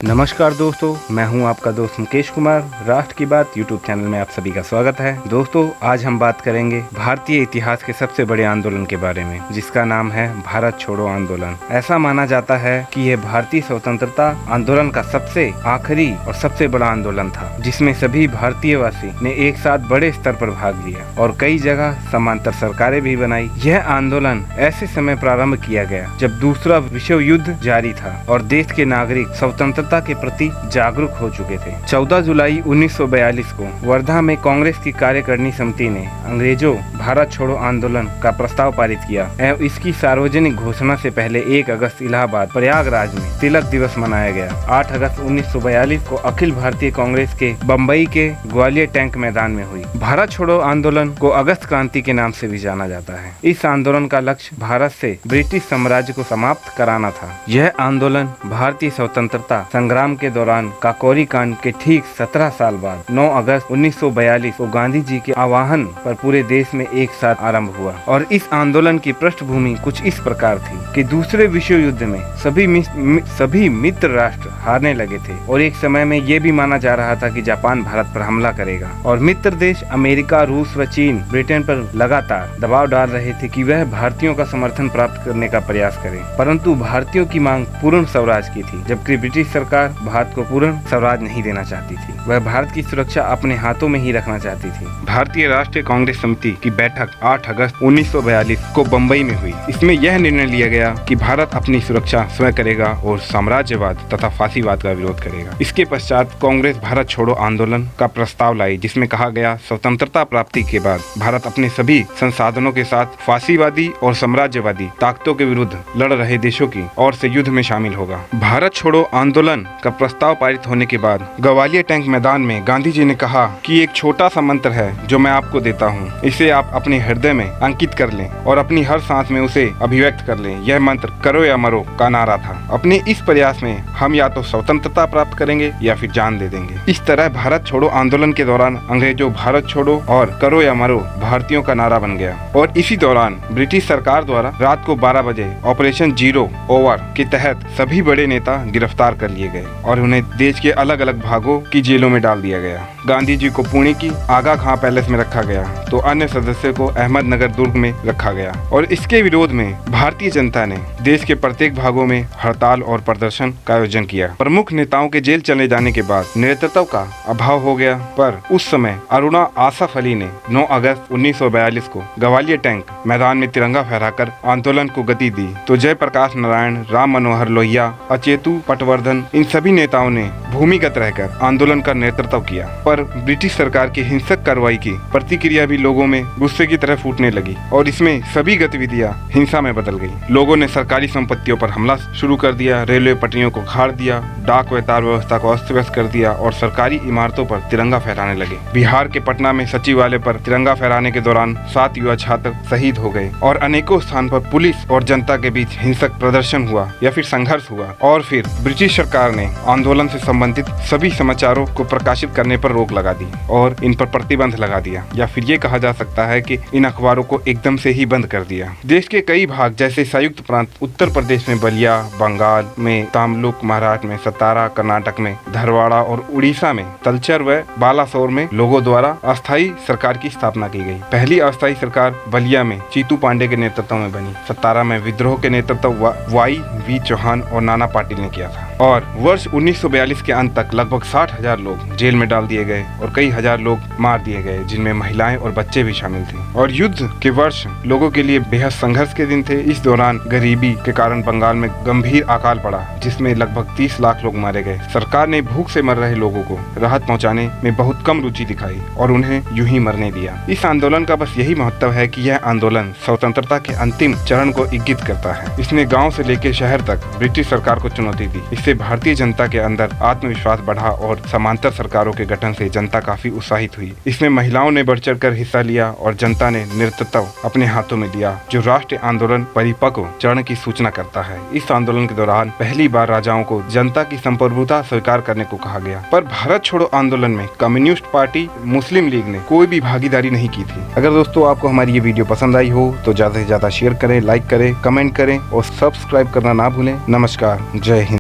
नमस्कार दोस्तों, मैं हूं आपका दोस्त मुकेश कुमार। राष्ट्र की बात यूट्यूब चैनल में आप सभी का स्वागत है। दोस्तों, आज हम बात करेंगे भारतीय इतिहास के सबसे बड़े आंदोलन के बारे में, जिसका नाम है भारत छोड़ो आंदोलन। ऐसा माना जाता है कि यह भारतीय स्वतंत्रता आंदोलन का सबसे आखिरी और सबसे बड़ा आंदोलन था, जिसमें सभी भारतीयवासी ने एक साथ बड़े स्तर पर भाग लिया और कई जगह समांतर सरकारें भी बनाई। यह आंदोलन ऐसे समय प्रारंभ किया गया जब दूसरा विश्व युद्ध जारी था और देश के नागरिक स्वतंत्रता के प्रति जागरूक हो चुके थे। 14 जुलाई 1942 को वर्धा में कांग्रेस की कार्यकारिणी समिति ने अंग्रेजों भारत छोड़ो आंदोलन का प्रस्ताव पारित किया एवं इसकी सार्वजनिक घोषणा से पहले 1 अगस्त इलाहाबाद प्रयागराज में तिलक दिवस मनाया गया। 8 अगस्त 1942 को अखिल भारतीय कांग्रेस के बम्बई के ग्वालियर टैंक मैदान में हुई। भारत छोड़ो आंदोलन को अगस्त क्रांति के नाम से भी जाना जाता है। इस आंदोलन का लक्ष्य भारत से ब्रिटिश साम्राज्य को समाप्त कराना था। यह आंदोलन भारतीय स्वतंत्रता संग्राम के दौरान काकोरी कांड के ठीक 17 साल बाद 9 अगस्त 1942 को गांधी जी के आह्वान पर पूरे देश में एक साथ आरंभ हुआ। और इस आंदोलन की पृष्ठभूमि कुछ इस प्रकार थी कि दूसरे विश्व युद्ध में सभी मित्र राष्ट्र हारने लगे थे और एक समय में यह भी माना जा रहा था कि जापान भारत पर हमला करेगा और मित्र देश अमेरिका, रूस व चीन ब्रिटेन पर लगातार दबाव डाल रहे थे कि वह भारतीयों का समर्थन प्राप्त करने का प्रयास करें। परंतु भारतीयों की मांग पूर्ण स्वराज की थी, जबकि ब्रिटिश सरकार भारत को पूर्ण स्वराज नहीं देना चाहती थी। वह भारत की सुरक्षा अपने हाथों में ही रखना चाहती थी। भारतीय राष्ट्रीय कांग्रेस समिति की बैठक 8 अगस्त 1942 को बम्बई में हुई। इसमें यह निर्णय लिया गया कि भारत अपनी सुरक्षा स्वयं करेगा और साम्राज्यवाद तथा फांसीवाद का विरोध करेगा। इसके पश्चात कांग्रेस भारत छोड़ो आंदोलन का प्रस्ताव लाई, जिसमें कहा गया स्वतंत्रता प्राप्ति के बाद भारत अपने सभी संसाधनों के साथ फांसीवादी और साम्राज्यवादी ताकतों के विरुद्ध लड़ रहे देशों की ओर से युद्ध में शामिल होगा। भारत छोड़ो आंदोलन का प्रस्ताव पारित होने के बाद ग्वालियर टैंक मैदान में गांधी जी ने कहा कि एक छोटा सा मंत्र है जो मैं आपको देता हूँ, इसे आप अपने हृदय में अंकित कर लें और अपनी हर सांस में उसे अभिव्यक्त कर लें। यह मंत्र करो या मरो का नारा था। अपने इस प्रयास में हम या तो स्वतंत्रता प्राप्त करेंगे या फिर जान दे देंगे। इस तरह भारत छोड़ो आंदोलन के दौरान अंग्रेजों भारत छोड़ो और करो या मरो भारतीयों का नारा बन गया। और इसी दौरान ब्रिटिश सरकार द्वारा रात को 12 बजे ऑपरेशन जीरो ओवर के तहत सभी बड़े नेता गिरफ्तार कर लिए गए और उन्हें देश के अलग अलग भागों की जेलों में डाल दिया गया। गांधी जी को पुणे की आगा खां पैलेस में रखा गया तो अन्य सदस्यों को अहमदनगर दुर्ग में रखा गया। और इसके विरोध में भारतीय जनता ने देश के प्रत्येक भागों में हड़ताल और प्रदर्शन का आयोजन किया। प्रमुख नेताओं के जेल चले जाने के बाद नेतृत्व का अभाव हो गया, पर उस समय अरुणा आसफ अली ने 9 अगस्त 1942 को ग्वालियर टैंक मैदान में तिरंगा फहराकर आंदोलन को गति दी। तो जयप्रकाश नारायण, राम मनोहर लोहिया, अचेतु पटवर्धन, इन सभी नेताओं ने भूमिगत रहकर आंदोलन का नेतृत्व किया। पर ब्रिटिश सरकार की हिंसक कार्रवाई की प्रतिक्रिया भी लोगों में गुस्से की तरह फूटने लगी और इसमें सभी गतिविधियां हिंसा में बदल गई। लोगों ने सरकारी संपत्तियों पर हमला शुरू कर दिया, रेलवे पटरियों को उखाड़ दिया, डाक व तार व्यवस्था को अस्त व्यस्त कर दिया और सरकारी इमारतों पर तिरंगा फहराने लगे। बिहार के पटना में सचिवालय पर तिरंगा फहराने के दौरान 7 युवा छात्र शहीद हो गए और अनेकों स्थान पर पुलिस और जनता के बीच हिंसक प्रदर्शन हुआ या फिर संघर्ष हुआ। और फिर ब्रिटिश सरकार ने आंदोलन से संबंधित सभी समाचारों को प्रकाशित करने पर रोक लगा दी और इन पर प्रतिबंध लगा दिया, या फिर ये कहा जा सकता है कि इन अखबारों को एकदम से ही बंद कर दिया। देश के कई भाग जैसे संयुक्त प्रांत उत्तर प्रदेश में बलिया, बंगाल में तमलुक, महाराष्ट्र में सतारा, कर्नाटक में धरवाड़ा और उड़ीसा में तलचर व बालासोर में लोगों द्वारा अस्थायी सरकार की स्थापना की गई। पहली अस्थायी सरकार बलिया में चीतू पांडे के नेतृत्व में बनी। सतारा में विद्रोह के नेतृत्व वाई वी चौहान और नाना पाटिल ने किया था और वर्ष 1942 के अंत तक लगभग 60,000 लोग जेल में डाल दिए गए और कई हजार लोग मार दिए गए, जिनमें महिलाएं और बच्चे भी शामिल थे। और युद्ध के वर्ष लोगों के लिए बेहद संघर्ष के दिन थे। इस दौरान गरीबी के कारण बंगाल में गंभीर अकाल पड़ा, जिसमें लगभग 30 लाख लोग मारे गए। सरकार ने भूख से मर रहे लोगों को राहत पहुंचाने में बहुत कम रुचि दिखाई और उन्हें यूं ही मरने दिया। इस आंदोलन का बस यही महत्व है कि यह आंदोलन स्वतंत्रता के अंतिम चरण को इंगित करता है। इसने गाँव से लेकर शहर तक ब्रिटिश सरकार को चुनौती दी। इससे भारतीय जनता के अंदर आत्मविश्वास बढ़ा और समांतर सरकारों के गठन से जनता काफी उत्साहित हुई। इसमें महिलाओं ने बढ़ चढ़ कर हिस्सा लिया और जनता ने नेतृत्व अपने हाथों में लिया, जो राष्ट्रीय आंदोलन परिपक्व चरण की सूचना करता है। इस आंदोलन के दौरान पहली बार राजाओं को जनता की संप्रभुता स्वीकार करने को कहा गया, पर भारत छोड़ो आंदोलन में कम्युनिस्ट पार्टी, मुस्लिम लीग ने कोई भी भागीदारी नहीं की थी। अगर दोस्तों आपको हमारी ये वीडियो पसंद आई हो तो ज्यादा से ज्यादा शेयर करें, लाइक करें, कमेंट करें और सब्सक्राइब करना ना भूलें। नमस्कार, जय हिंद।